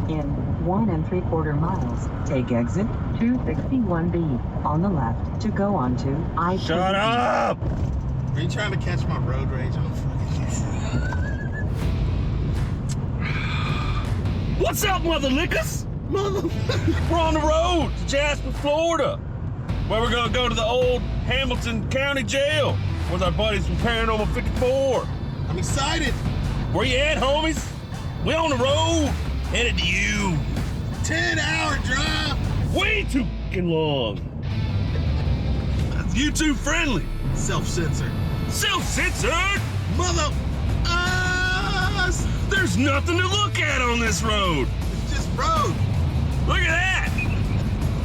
In 1 3/4 miles, take exit 261B on the left to go on to I-20. Shut up! Are you trying to catch my road rage on fucking What's up, mother lickers? mother? We're on the road to Jasper, Florida, where we're gonna go to the old Hamilton County Jail with our buddies from Paranormal54. I'm excited. Where you at, homies? We on the road, headed to you. 10-hour drive. Way too fucking long. YouTube friendly. Self-censored. Self-censored? Mother. There's nothing to look at on this road. It's just road. Look at that.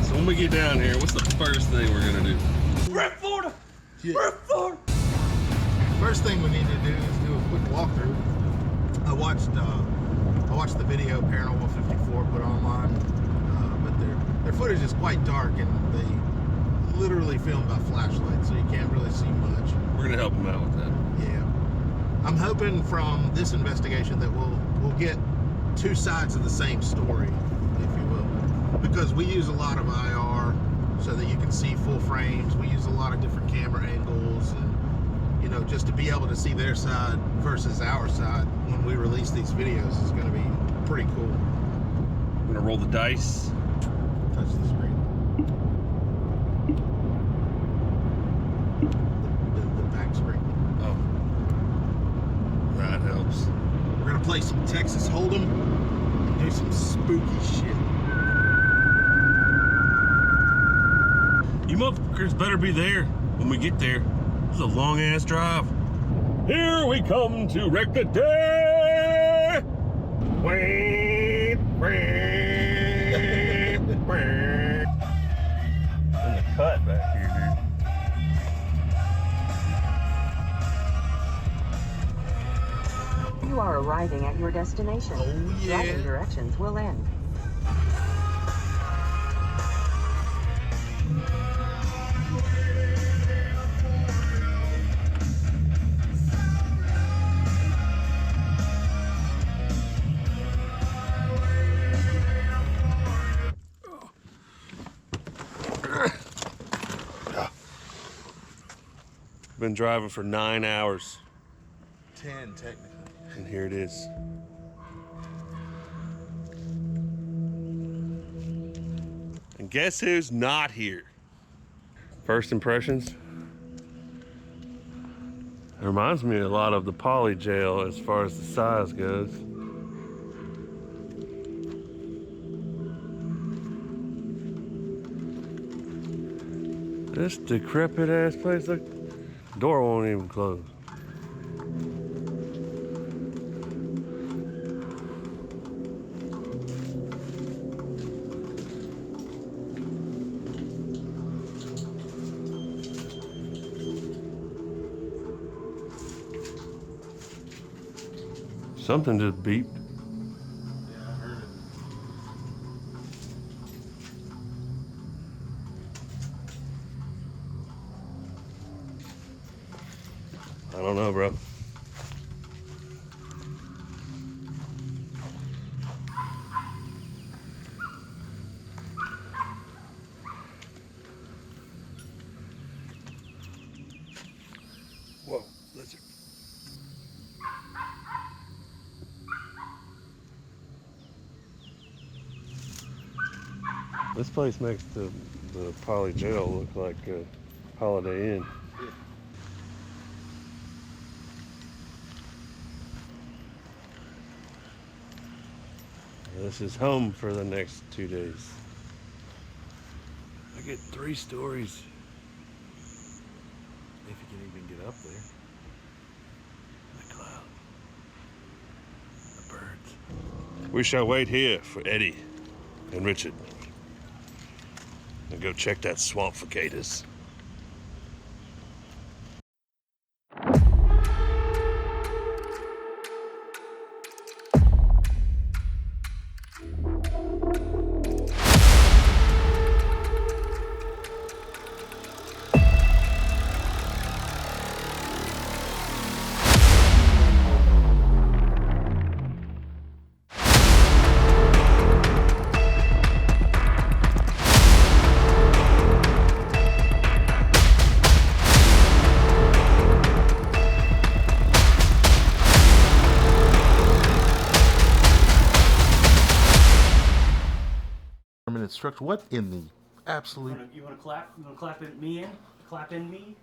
So when we get down here, what's the first thing we're gonna do? We're in Florida. Yeah. We're in Florida. First thing we need to do is do a quick walkthrough. I watched the video Paranormal54 put online, but their footage is quite dark and they literally filmed by flashlight, so you can't really see much. We're gonna help them out with that. Yeah. I'm hoping from this investigation that we'll get two sides of the same story, if you will. Because we use a lot of IR so that you can see full frames. We use a lot of different camera angles and, you know, just to be able to see their side versus our side when we release these videos is going to be pretty cool. We're gonna roll the dice. Touch the screen. The back screen. Oh, that helps. We're going to play some Texas Hold'em and do some spooky shit. You motherfuckers better be there when we get there. It's a long ass drive. Here we come to wreck the day. Wait, wait, wait. In the cut back here, dude. You are arriving at your destination. Oh, yeah. Driving directions will end. Been driving for 9 hours, 10 technically. and here it is. And guess who's not here? First impressions? It reminds me a lot of the Poly Jail as far as the size goes. This decrepit ass place, look, door won't even close. Something just beeped. Yeah, I heard it. I don't know, bro. Whoa, lizard. This place makes the Poly Jail look like a Holiday Inn. Yeah. This is home for the next 2 days. I get 3 stories. If you can even get up there. The cloud. The birds. We shall wait here for Eddie and Richard. And go check that swamp for gators. abandoned structure. What in the absolute? You want to clap? You want to clap at me in? Clap in me?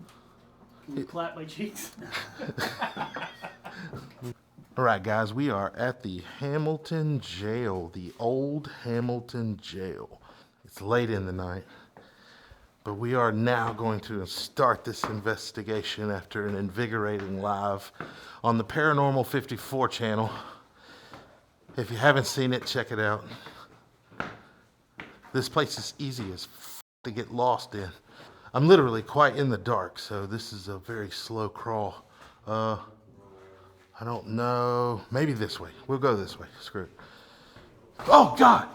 Can you clap my cheeks? All right, guys, we are at the Hamilton jail, the old Hamilton jail. It's late in the night, but we are now going to start this investigation after an invigorating live on the Paranormal54 channel. If you haven't seen it, check it out. This place is easy as to get lost in. I'm literally quite in the dark, so this is a very slow crawl. I don't know. Maybe this way. We'll go this way. Screw it. Oh, God!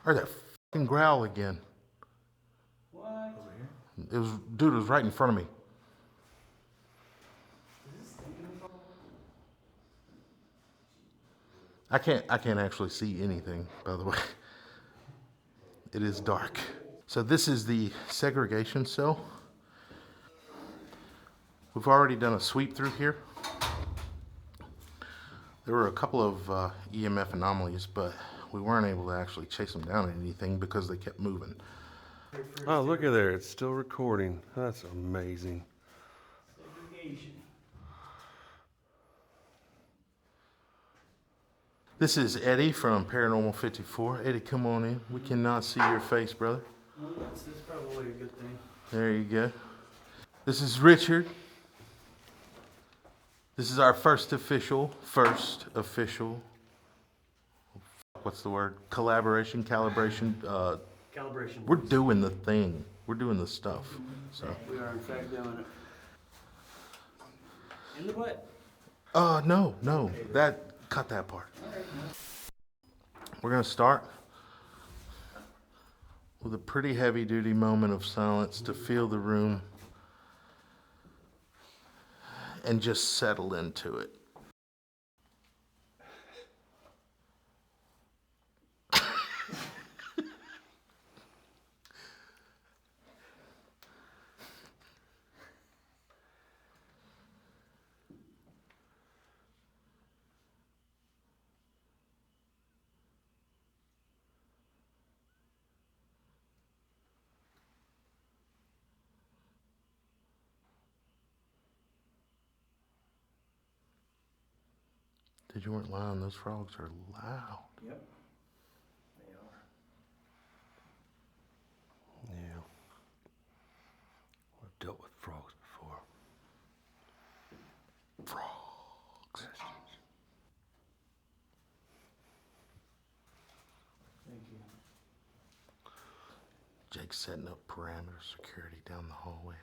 I heard that fucking growl again. What? It was, dude, it was right in front of me. I can't actually see anything, by the way. It is dark. So this is the segregation cell. We've already done a sweep through here. There were a couple of EMF anomalies, but we weren't able to actually chase them down or anything because they kept moving. Oh, look at there. It's still recording. That's amazing. Segregation. This is Eddie from Paranormal54. Eddie, come on in. We cannot see your face, brother. Well, that's probably a good thing. There you go. This is Richard. This is our first official, what's the word? Collaboration, calibration. Calibration. We're doing the thing. We're doing the stuff. So. We are in fact doing it. In the butt. No. Cut that part. We're gonna start with a pretty heavy-duty moment of silence to feel the room and just settle into it. Did you weren't lying? Those frogs are loud. Yep. They are. Yeah. We've dealt with frogs before. Frogs. Thank you. Jake's setting up perimeter security down the hallway.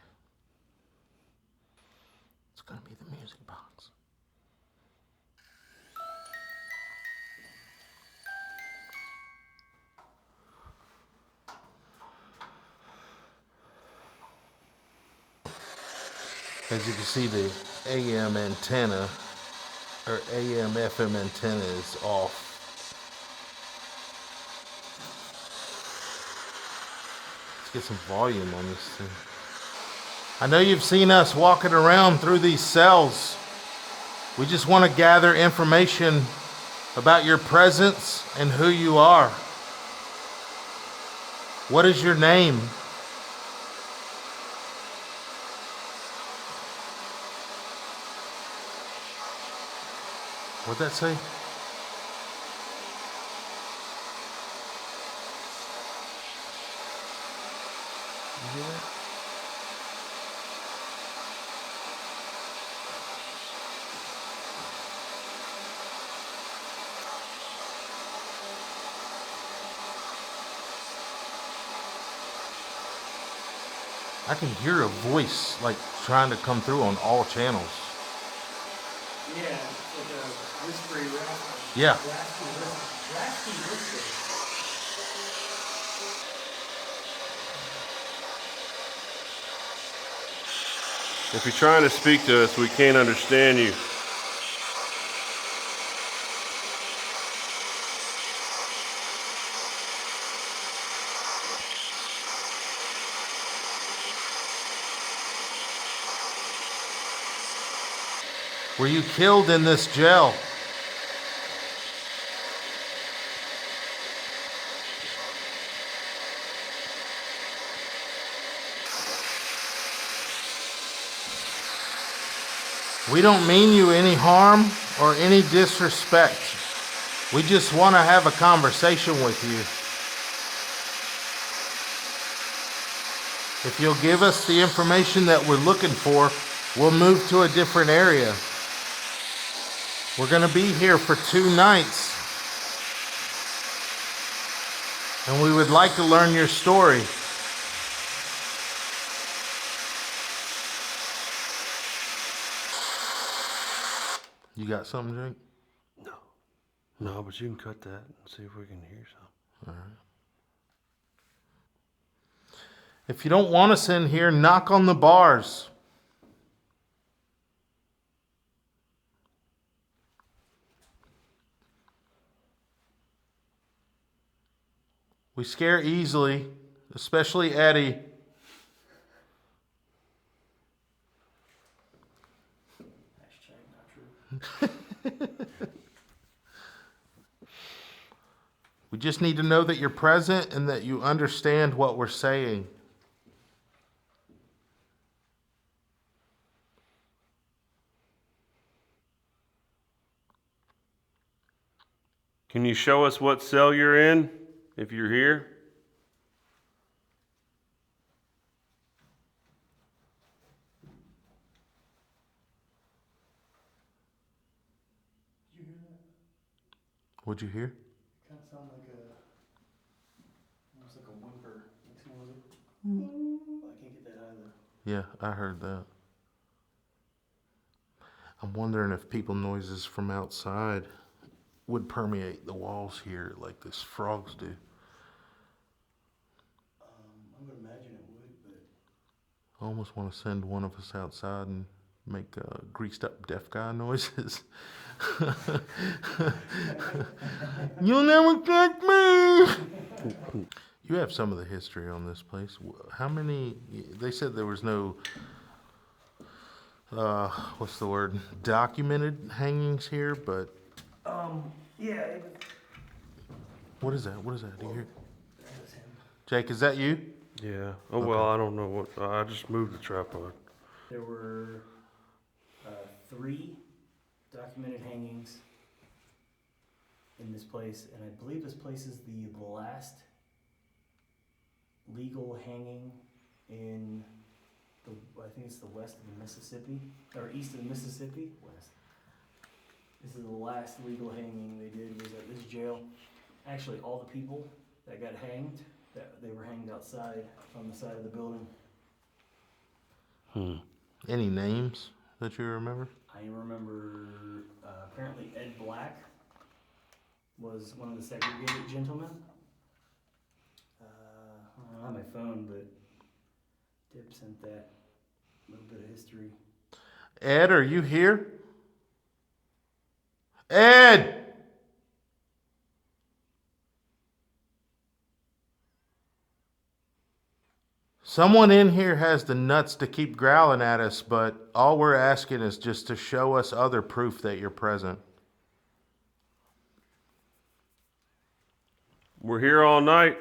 It's gonna be the music box. As you can see, the AM antenna, or AM FM antenna is off. Let's get some volume on this thing. I know you've seen us walking around through these cells. We just want to gather information about your presence and who you are. What is your name? What'd that say? You hear that? I can hear a voice like trying to come through on all channels. Yeah, it's like a whispery, raspy. Yeah. Raspy whisper. If you're trying to speak to us, we can't understand you. Were you killed in this jail? We don't mean you any harm or any disrespect. We just want to have a conversation with you. If you'll give us the information that we're looking for, we'll move to a different area. We're going to be here for 2 nights. And we would like to learn your story. You got something, Jake? No, but you can cut that and see if we can hear something. All right. If you don't want us in here, knock on the bars. We scare easily, especially Eddie. Hashtag not true. We just need to know that you're present and that you understand what we're saying. Can you show us what cell you're in, if you're here? Did you hear that? What'd you hear? It kind of sounded like almost like a whimper. Makes me like, I can't get that either. Yeah, I heard that. I'm wondering if people noises from outside would permeate the walls here like this frogs do. I'm gonna imagine it would, but I almost want to send one of us outside and make greased up deaf guy noises. You'll never catch me! You have some of the history on this place. How many, they said there was no, what's the word, documented hangings here, but yeah, it what is that? What is that? Do you hear? was him. Jake, is that you? Yeah. Oh, well, I don't know what. I just moved the tripod. There were 3 documented hangings in this place, and I believe this place is the last legal hanging in the, I think it's the west of the Mississippi, or east of the Mississippi, west. This is the last legal hanging they did, was at this jail. Actually, all the people that got hanged, that they were hanged outside on the side of the building. Any names that you remember? I remember apparently Ed Black was one of the segregated gentlemen. I don't have my phone, but Dib sent that little bit of history. Ed, are you here? Ed! Someone in here has the nuts to keep growling at us, but all we're asking is just to show us other proof that you're present. We're here all night.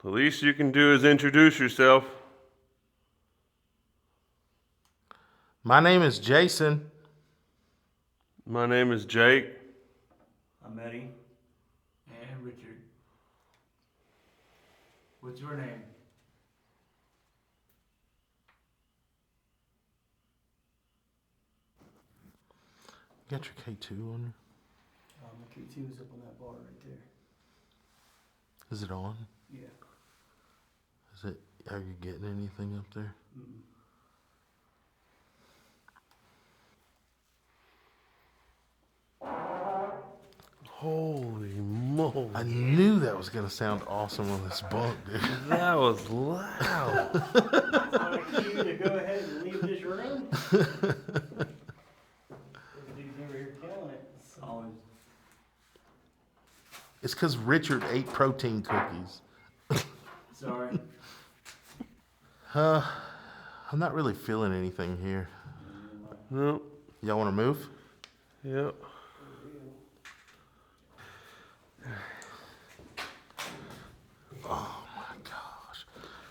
The least you can do is introduce yourself. My name is Jason. My name is Jake. I'm Eddie. And Richard. What's your name? You got your K2 on you? My K2 is up on that bar right there. Is it on? Yeah. Is it? Are you getting anything up there? Mm-mm. Holy moly. I knew that was going to sound awesome on this bunk, dude. That was loud. That's my cue to go ahead and leave this room. This dude's over here killing it. Solid. It's because Richard ate protein cookies. Sorry. I'm not really feeling anything here. No. Y'all want to move? Yep. Oh my gosh.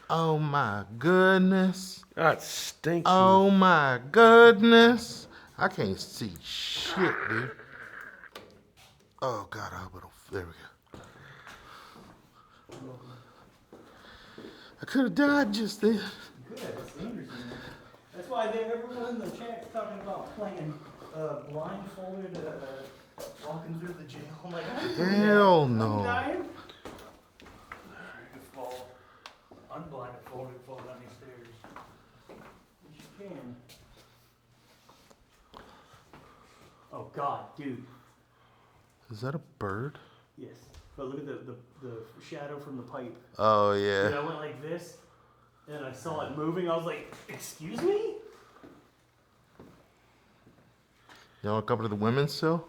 Oh my goodness. God, stinky. Oh my goodness. I can't see shit, dude. Oh God, I hope I don't. There we go. I could have died just then. Good, it's dangerous, man. That's why everyone in the chat's talking about playing blindfolded, walking through the jail. I'm like, Hell no. I'm dying. You could fall unblindfolded, fall down these stairs. Yes, you can. Oh God, dude. Is that a bird? Yes. But look at the shadow from the pipe. Oh yeah. Dude, I went like this, and I saw it moving. I was like, excuse me? You want to come to the women's cell?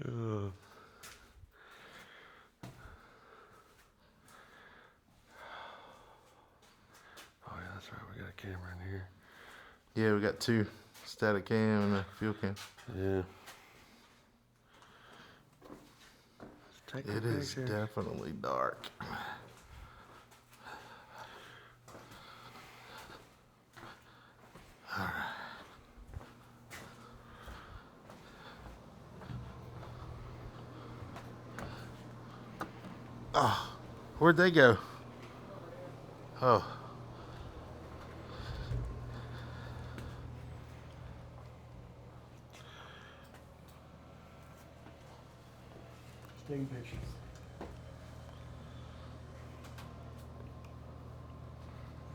Oh yeah, that's right. We got a camera in here. Yeah, we got 2 static cam and a fuel cam. Yeah. Let's take It a is picture. definitely dark. All right. Oh, where'd they go? Oh. Just taking pictures.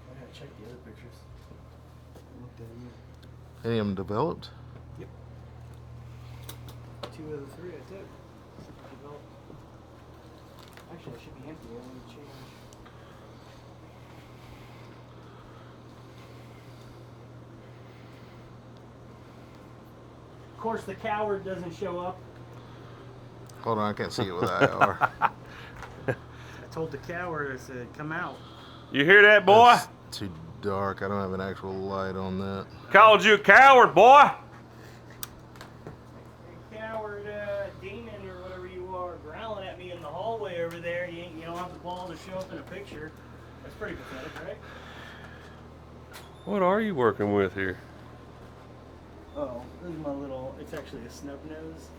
I gotta check the other pictures. Looked at you. Any of them developed? 2 of the 3 I took. Developed. Actually, it should be empty. I need to change. Of course, the coward doesn't show up. Hold on, I can't see it with IR. I told the coward, I said, come out. You hear that, boy? It's too dark. I don't have an actual light on that. Called you a coward, boy. Coward, demon, or whatever you are, growling at me in the hallway over there. You don't have the ball to show up in a picture. That's pretty pathetic, right? What are you working with here? Oh, this is my little. It's actually a snub nose.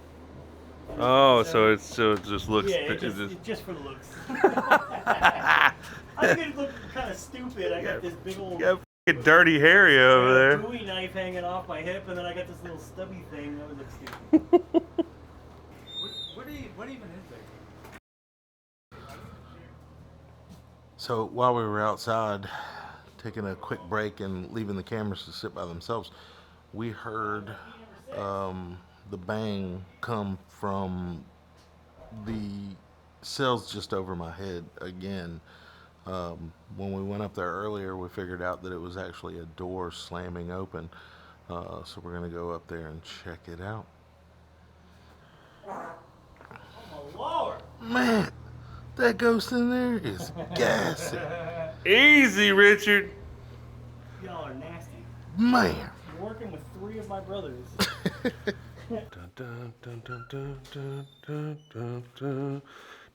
Oh, so it just looks. Yeah, it it's just for the looks. I think it looked kind of stupid. I got this big old. You got fucking dirty Harry over there. Bowie knife hanging off my hip, and then I got this little stubby thing. That would look stupid. What even is there? So while we were outside, taking a quick break and leaving the cameras to sit by themselves, we heard the bang come from the cells just over my head again. When we went up there earlier, we figured out that it was actually a door slamming open. So we're going to go up there and check it out. Oh, Lord. Man, that ghost in there is gassy. Easy, Richard. Y'all are nasty. Man. You're working with 3 of my brothers. Dun, dun, dun, dun, dun, dun, dun, dun, dun, dun,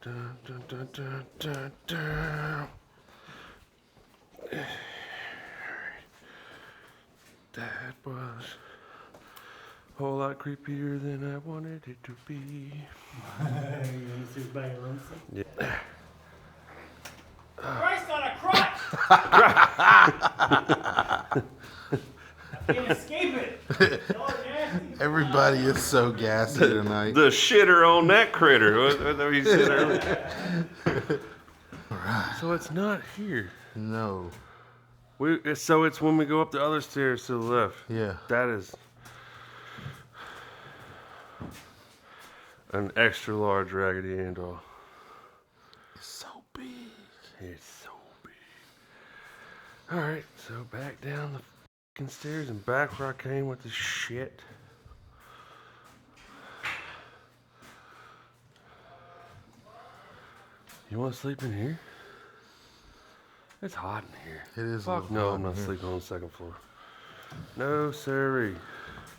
dun, dun, dun, dun, dun. That was a whole lot creepier than I wanted it to be. You want to see his bag of room? Yeah. Christ on a crutch! I can't escape it. Y'all are nasty. Everybody is so gassy tonight. The shitter on that critter. What you said earlier. Right. So it's not here. No. So it's when we go up the other stairs to the left. Yeah. That is an extra large Raggedy Ann doll. It's so big. It's so big. Alright, so back down the fucking stairs and back where I came with the shit. You want to sleep in here? It's hot in here. It is. Fuck no, I'm not sleeping on the second floor. No, sirree.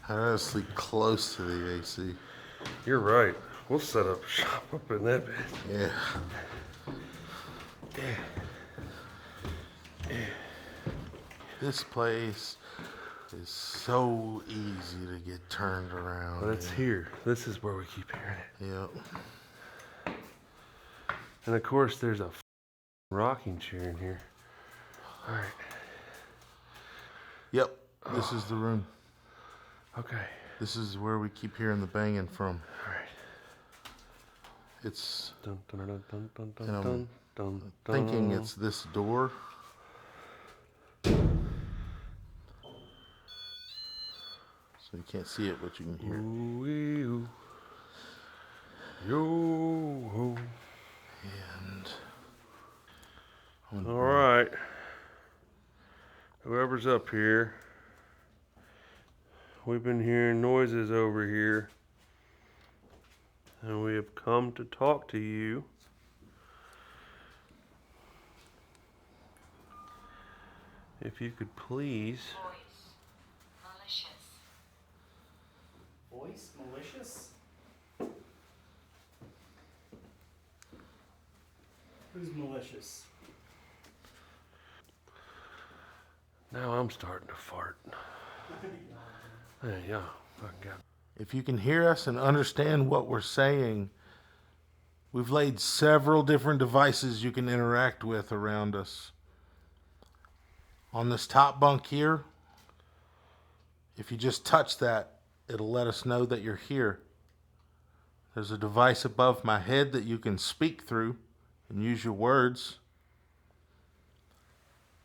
I'd rather sleep close to the AC. You're right. We'll set up shop up in that bed. Yeah. This place is so easy to get turned around. But it's here. This is where we keep hearing it. Yep. And of course, there's a rocking chair in here. All right. Yep. This is the room. Okay. This is where we keep hearing the banging from. All right. It's Dun, dun, dun, dun, dun, dun, And I'm dun, dun, thinking dun. it's this door. So you can't see it, but you can hear it. Ooh-wee-oo. Yo-ho. And All right. Whoever's up here, we've been hearing noises over here, and we have come to talk to you. If you could please. Voice malicious? Who's malicious? Now I'm starting to fart. Hey, yeah, fucking got. if you can hear us and understand what we're saying, we've laid several different devices you can interact with around us. On this top bunk here, if you just touch that, it'll let us know that you're here. There's a device above my head that you can speak through and use your words.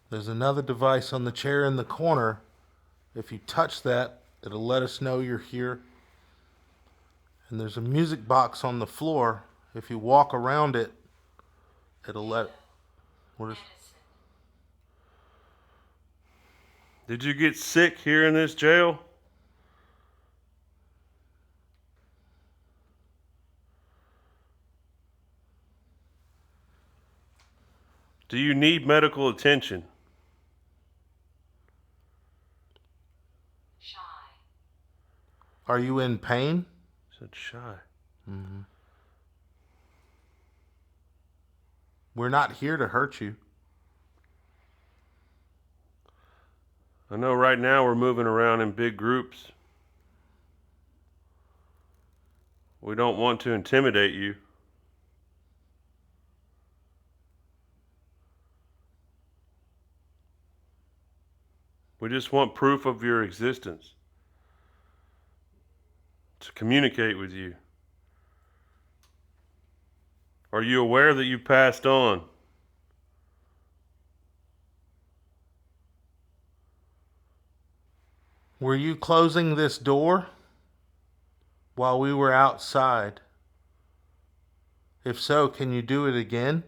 There's another device on the chair in the corner. If you touch that, it'll let us know you're here. And there's a music box on the floor. If you walk around it, it'll let... What is... Did you get sick here in this jail? Do you need medical attention? Shy. Are you in pain? Said shy. Mm-hmm. We're not here to hurt you. I know right now we're moving around in big groups. We don't want to intimidate you. We just want proof of your existence to communicate with you. Are you aware that you passed on? Were you closing this door while we were outside? If so, can you do it again?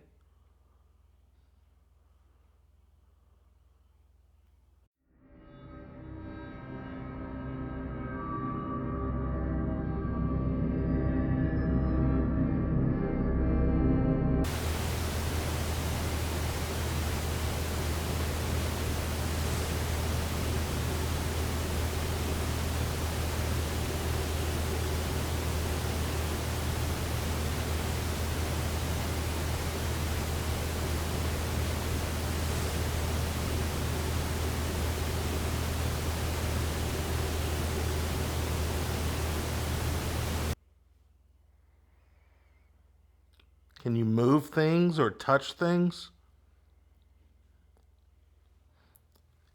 Can you move things or touch things?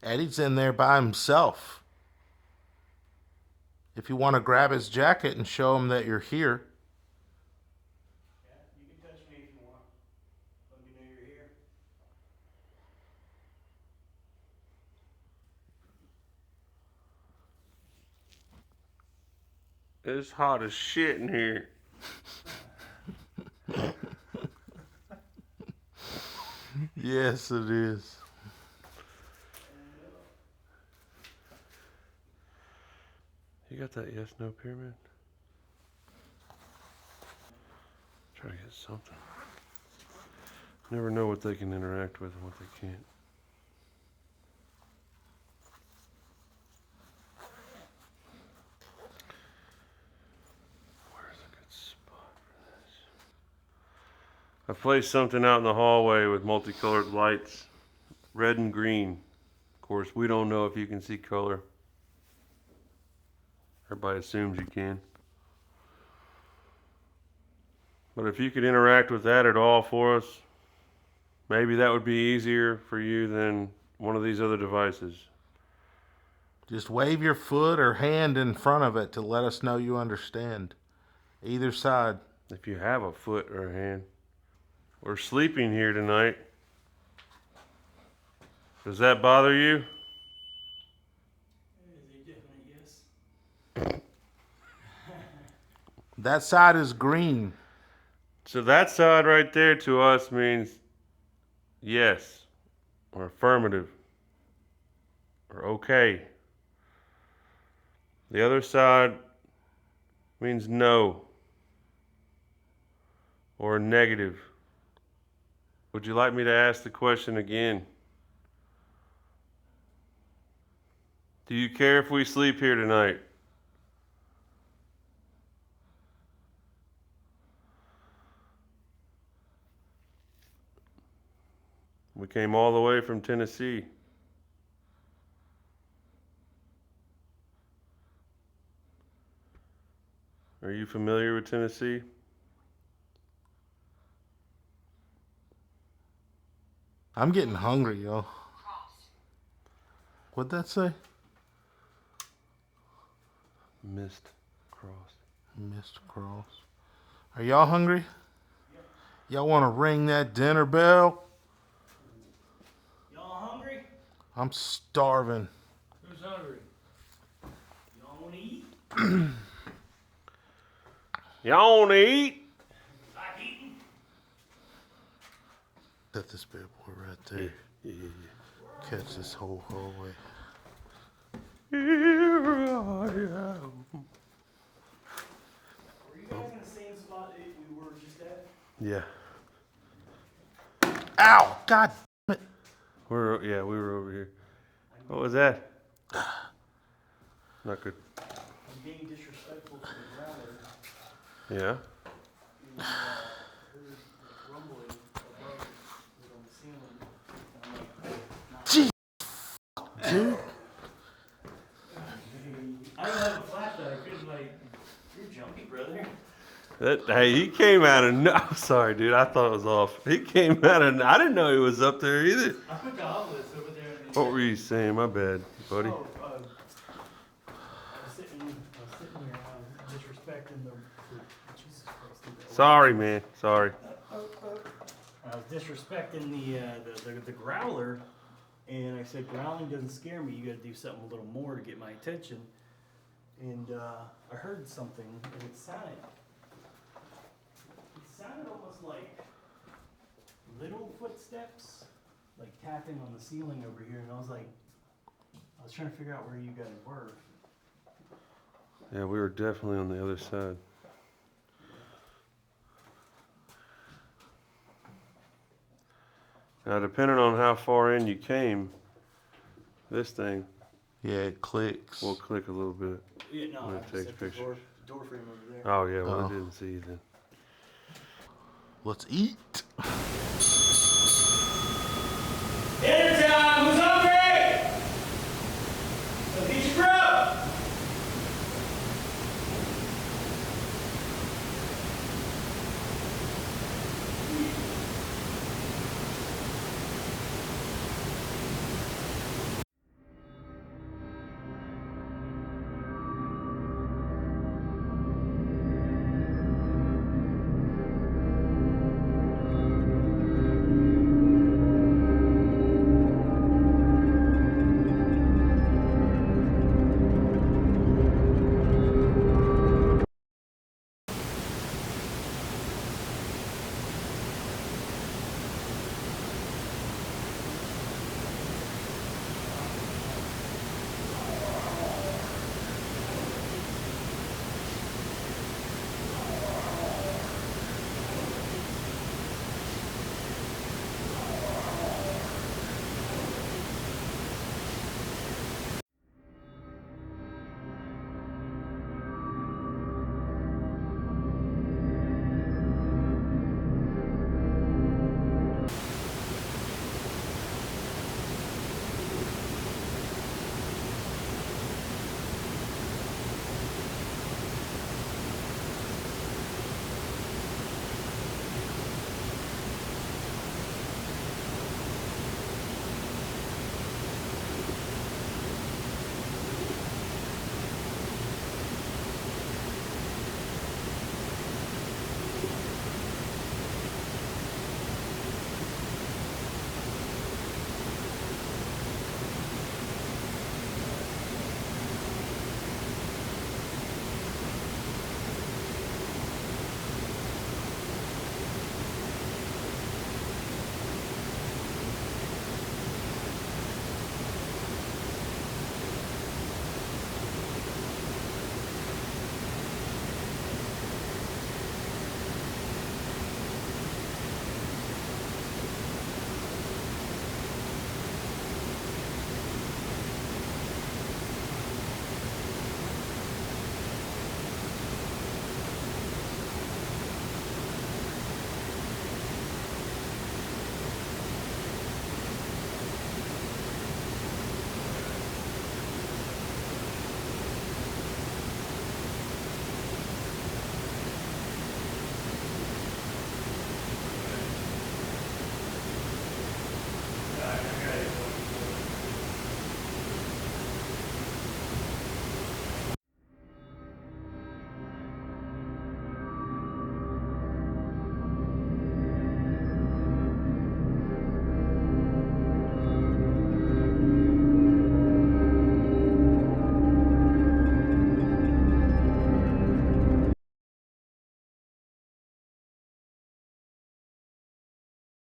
Eddie's in there by himself. If you want to grab his jacket and show him that you're here. Yeah, you can touch me if you want. Let me know you're here. It's hot as shit in here. Yes, it is. that yes, no pyramid? Try to get something. Never know what they can interact with and what they can't. Where's a good spot for this? I placed something out in the hallway with multicolored lights, red and green. Of course, we don't know if you can see color. Everybody assumes you can. But if you could interact with that at all for us, maybe that would be easier for you than one of these other devices. Just wave your foot or hand in front of it to let us know you understand. Either side. If you have a foot or a hand. We're sleeping here tonight. Does that bother you? Is a definite yes. That side is green. So that side right there to us means yes, or affirmative, or okay. The other side means no, or negative. Would you like me to ask the question again? Do you care if we sleep here tonight? We came all the way from Tennessee. Are you familiar with Tennessee? I'm getting hungry, yo. What'd that say? Missed cross. Missed cross. Are y'all hungry? Y'all want to ring that dinner bell? Y'all hungry? I'm starving. Who's hungry? Y'all want to eat? Y'all wanna eat? Like eating? Let this bad boy right there. Catch this whole hallway. Here I am. Were you guys in the same spot that we were just at? Yeah. Ow! God damn it. We were over here. What was that? Not good. I'm being disrespectful to the growler. Yeah. And, heard rumbling above it on the ceiling. And I'm like, Jeez. Dude. I don't have a flashlight. I couldn't you're jumpy, brother. Hey, he came out of I'm sorry, dude. I thought it was off. He came out of I didn't know he was up there either. I put the obelisk over there. What were you saying? My bad, buddy. I was sitting here. I was disrespecting the Jesus Christ. Sorry, man. Sorry. I was disrespecting the growler, and I said growling doesn't scare me. You got to do something a little more to get my attention. And I heard something, and it sounded almost like little footsteps, like tapping on the ceiling over here. And I was trying to figure out where you guys were. Yeah, we were definitely on the other side. Now, depending on how far in you came, this thing Yeah, it clicks. will click a little bit. Yeah, no, When I it just takes set the pictures. door frame over there. Oh, yeah, well, Oh. I didn't see you then. Let's eat. It's